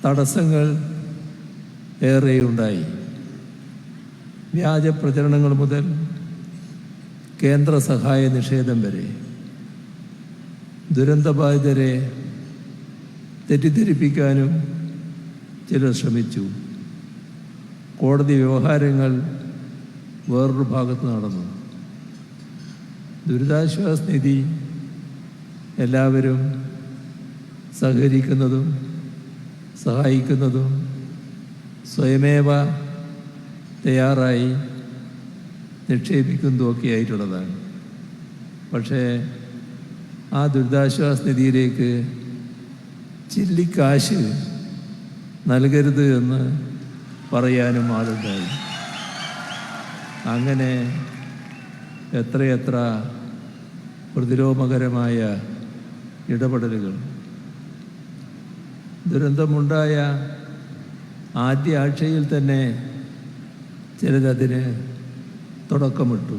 തടസ്സങ്ങൾ ഏറെയുണ്ടായി. വ്യാജ പ്രചരണങ്ങൾ മുതൽ കേന്ദ്ര സഹായ നിഷേധം വരെ ദുരന്തബാധിതരെ തെറ്റിദ്ധരിപ്പിക്കാനും ചിലർ ശ്രമിച്ചു. കോടതി വ്യവഹാരങ്ങൾ വേറൊരു ഭാഗത്ത് നടന്നു. ദുരിതാശ്വാസ നിധി എല്ലാവരും സഹകരിക്കുന്നതും സഹായിക്കുന്നതും സ്വയമേവ തയ്യാറായി നിക്ഷേപിക്കുന്നതുമൊക്കെ ആയിട്ടുള്ളതാണ്. പക്ഷേ ആ ദുരിതാശ്വാസ നിധിയിലേക്ക് ചില്ലിക്കാശ് നൽകരുത് എന്ന് പറയാനും ആളുണ്ടായി. അങ്ങനെ എത്രയെത്ര പ്രതിലോമകരമായ ഇടപെടലുകൾ. ദുരന്തമുണ്ടായ ആദ്യ ആഴ്ചയിൽ തന്നെ ചിലരതിന് തുടക്കമിട്ടു.